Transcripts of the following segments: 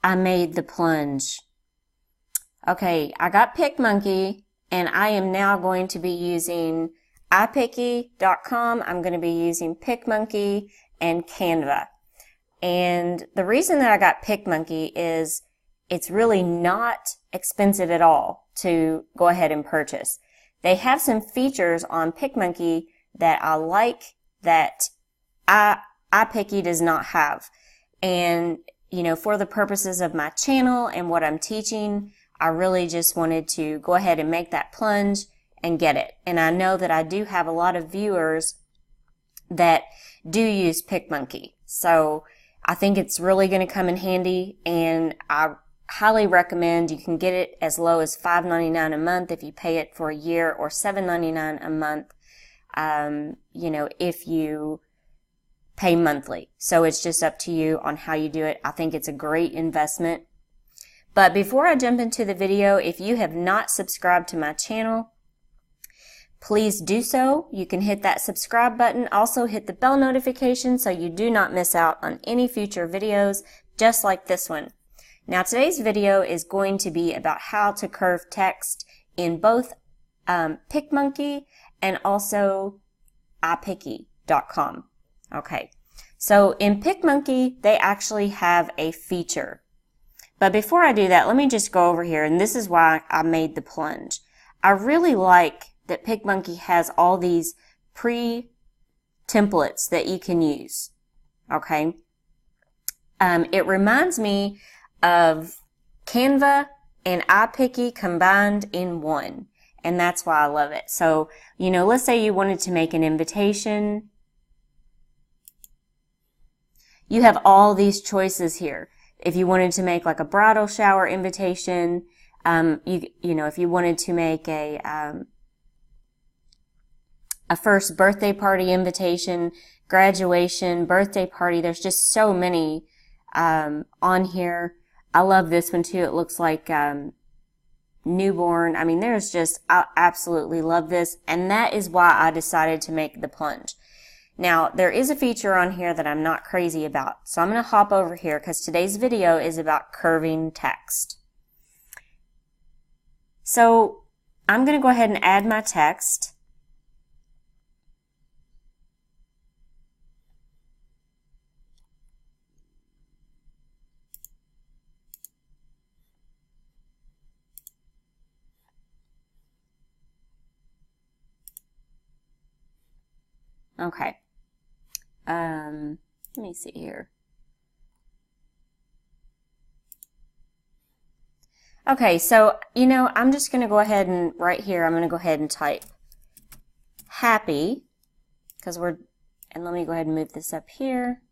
I made the plunge. Okay, I got Picmonkey, and I am now going to be using Ipiccy.com. I'm going to be using Picmonkey and Canva. And the reason that I got Picmonkey is it's really not expensive at all to go ahead and purchase. They have some features on Picmonkey that I like that Ipiccy does not have. And, you know, for the purposes of my channel and what I'm teaching, I really just wanted to go ahead and make that plunge and get it. And I know that I do have a lot of viewers that do use Picmonkey. So I think it's really going to come in handy, and I highly recommend. You can get it as low as $5.99 a month if you pay it for a year, or $7.99 a month, you know, if you pay monthly. So it's just up to you on how you do it. I think it's a great investment. But before I jump into the video, if you have not subscribed to my channel, please do so. You can hit that subscribe button. Also hit the bell notification so you do not miss out on any future videos just like this one. Now today's video is going to be about how to curve text in both Picmonkey and also Ipiccy.com. Okay, so in Picmonkey they actually have a feature. But before I do that, let me just go over here, and this is why I made the plunge. I really like that Picmonkey has all these pre-templates that you can use. Okay, it reminds me of Canva and Ipiccy combined in one, and that's why I love it. So, you know, let's say you wanted to make an invitation. You have all these choices here. If you wanted to make like a bridal shower invitation, you know, if you wanted to make a first birthday party invitation, graduation, birthday party, there's just so many on here. I love this one too. It looks like newborn. I mean, there's just, I absolutely love this, and that is why I decided to make the plunge. Now, there is a feature on here that I'm not crazy about, so I'm going to hop over here because today's video is about curving text. So, I'm going to go ahead and add my text. Okay. Let me see here. Okay, so, you know, I'm just going to go ahead and right here, I'm going to go ahead and type happy, because and let me go ahead and move this up here.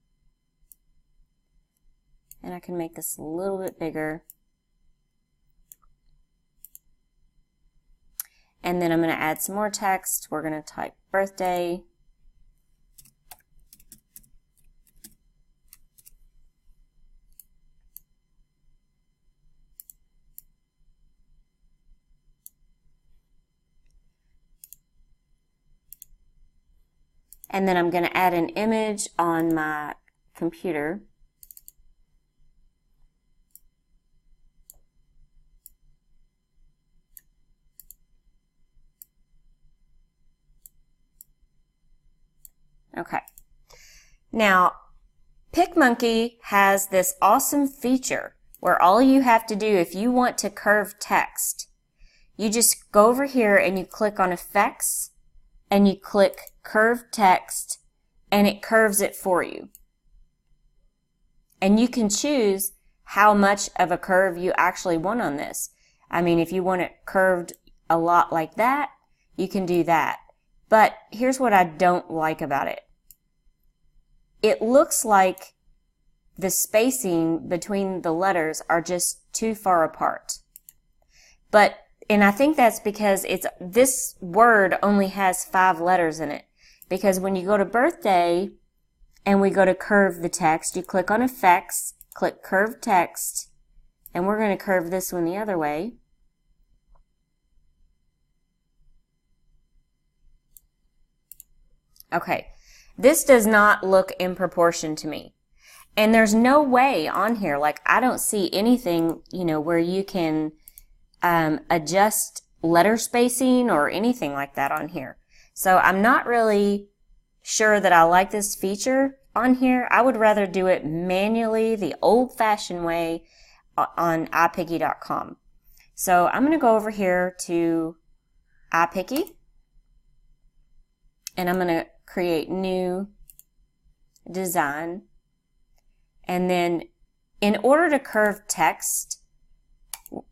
And I can make this a little bit bigger. And then I'm going to add some more text. We're going to type birthday. And then I'm going to add an image on my computer. Okay. Now, Picmonkey has this awesome feature where all you have to do if you want to curve text, you just go over here and you click on Effects and you click Curve Text, and it curves it for you. And you can choose how much of a curve you actually want on this. I mean, if you want it curved a lot like that, you can do that. But here's what I don't like about it. It looks like the spacing between the letters are just too far apart. And I think that's because this word only has 5 letters in it. Because when you go to birthday and we go to curve the text, you click on Effects, click Curve Text, and we're going to curve this one the other way. Okay, this does not look in proportion to me. And there's no way on here, like I don't see anything, you know, where you can adjust letter spacing or anything like that on here. So I'm not really sure that I like this feature on here. I would rather do it manually, the old-fashioned way on iPicky.com. So I'm going to go over here to iPicky, and I'm going to create new design. And then in order to curve text,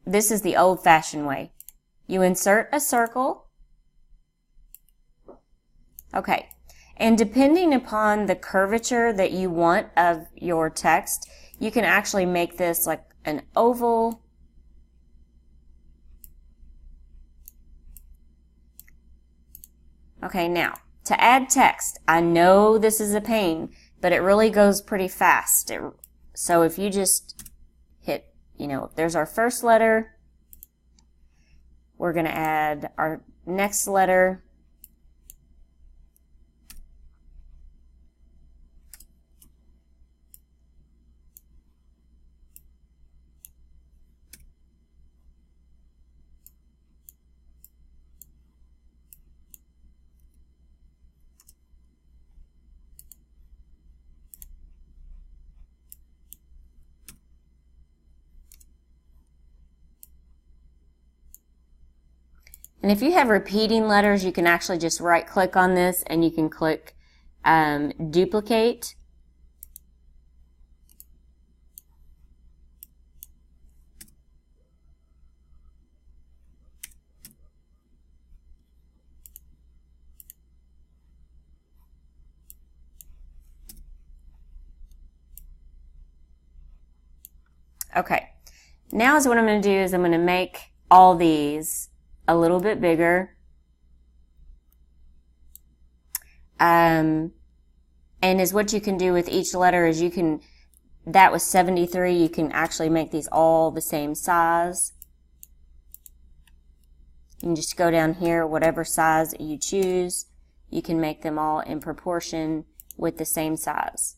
this is the old-fashioned way. You insert a circle. Okay. And depending upon the curvature that you want of your text, you can actually make this like an oval. Okay, now, to add text, I know this is a pain, but it really goes pretty fast. So if you just hit, you know, there's our first letter. We're going to add our next letter. And if you have repeating letters, you can actually just right click on this and you can click duplicate. Okay, now is what I'm going to do is I'm going to make all these a little bit bigger. And is what you can do with each letter is you can, that was 73, you can actually make these all the same size. You can just go down here, whatever size you choose, you can make them all in proportion with the same size.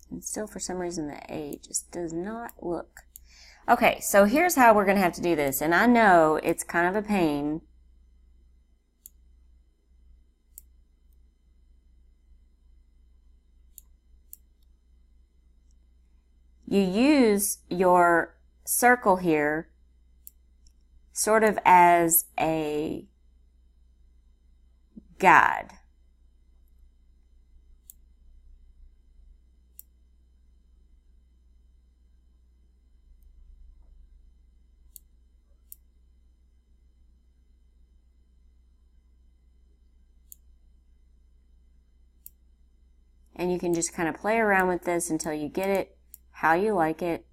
And still, for some reason, the A just does not look. Okay, so here's how we're going to have to do this. And I know it's kind of a pain. You use your circle here sort of as a guide. And you can just kind of play around with this until you get it how you like it.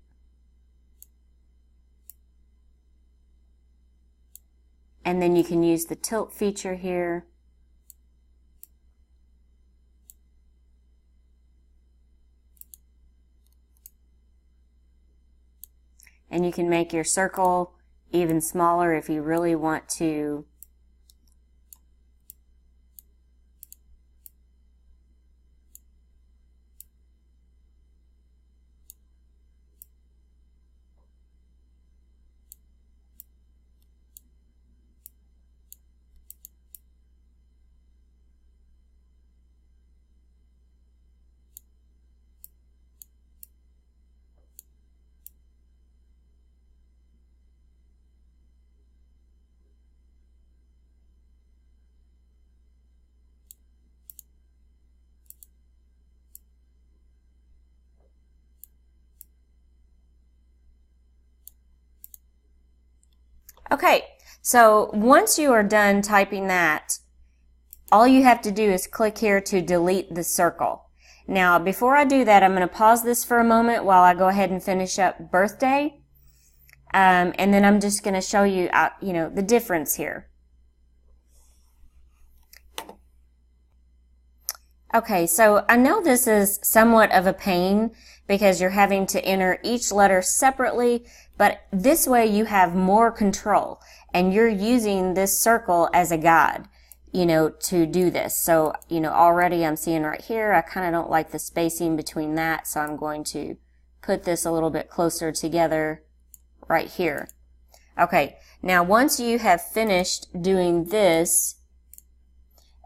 And then you can use the tilt feature here. And you can make your circle even smaller if you really want to. Okay, so once you are done typing that, all you have to do is click here to delete the circle. Now, before I do that, I'm going to pause this for a moment while I go ahead and finish up birthday. And then I'm just going to show you, the difference here. Okay, so I know this is somewhat of a pain because you're having to enter each letter separately, but this way you have more control and you're using this circle as a guide, to do this. So, already I'm seeing right here, I kind of don't like the spacing between that, so I'm going to put this a little bit closer together right here. Okay, now once you have finished doing this,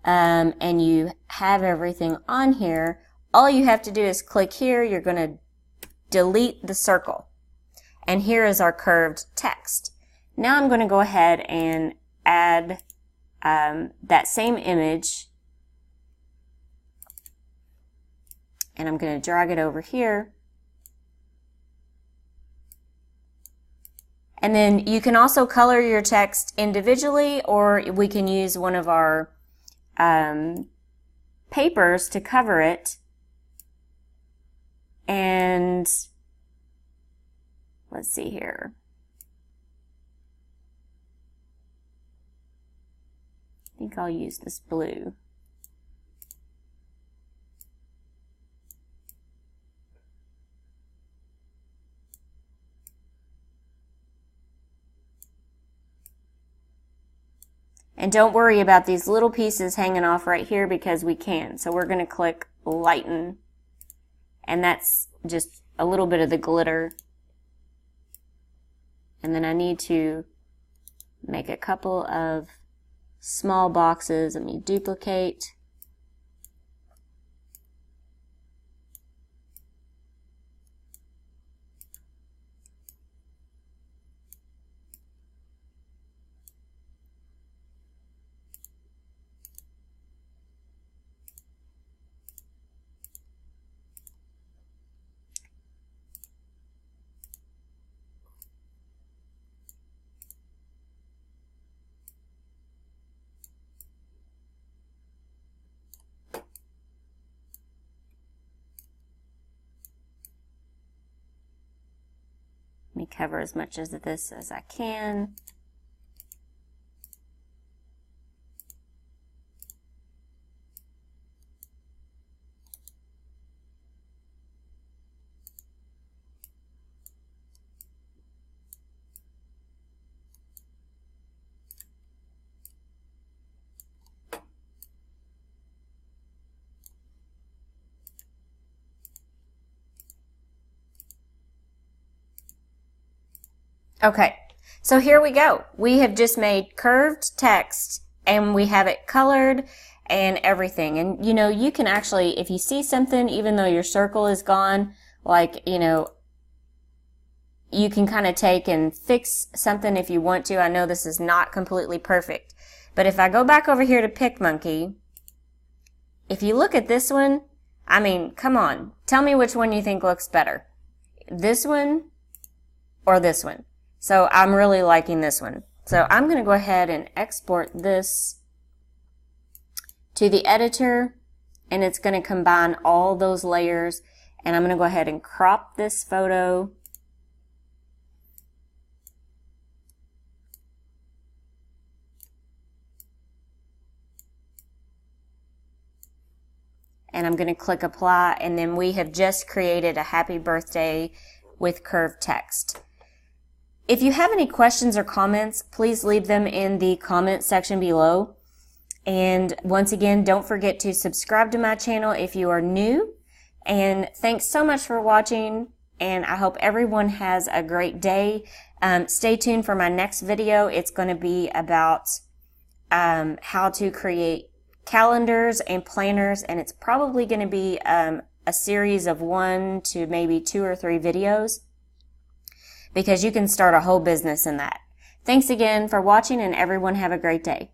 and you have everything on here, all you have to do is click here. You're going to delete the circle. And here is our curved text. Now I'm going to go ahead and add that same image. And I'm going to drag it over here. And then you can also color your text individually, or we can use one of our papers to cover it. And let's see here. I think I'll use this blue. And don't worry about these little pieces hanging off right here because we can. So we're going to click lighten. And that's just a little bit of the glitter. And then I need to make a couple of small boxes. Let me duplicate. Let me cover as much of this as I can. Okay, so here we go. We have just made curved text and we have it colored and everything. And you can actually, if you see something, even though your circle is gone, like, you can kind of take and fix something if you want to. I know this is not completely perfect. But if I go back over here to Picmonkey, if you look at this one, I mean, come on. Tell me which one you think looks better. This one or this one? So I'm really liking this one. So I'm going to go ahead and export this to the editor, and it's going to combine all those layers. And I'm going to go ahead and crop this photo. And I'm going to click apply, and then we have just created a happy birthday with curved text. If you have any questions or comments, please leave them in the comment section below. And once again, don't forget to subscribe to my channel if you are new. And thanks so much for watching, and I hope everyone has a great day. Stay tuned for my next video. It's going to be about how to create calendars and planners, and it's probably going to be a series of 1 to maybe 2 or 3 videos, because you can start a whole business in that. Thanks again for watching, and everyone have a great day.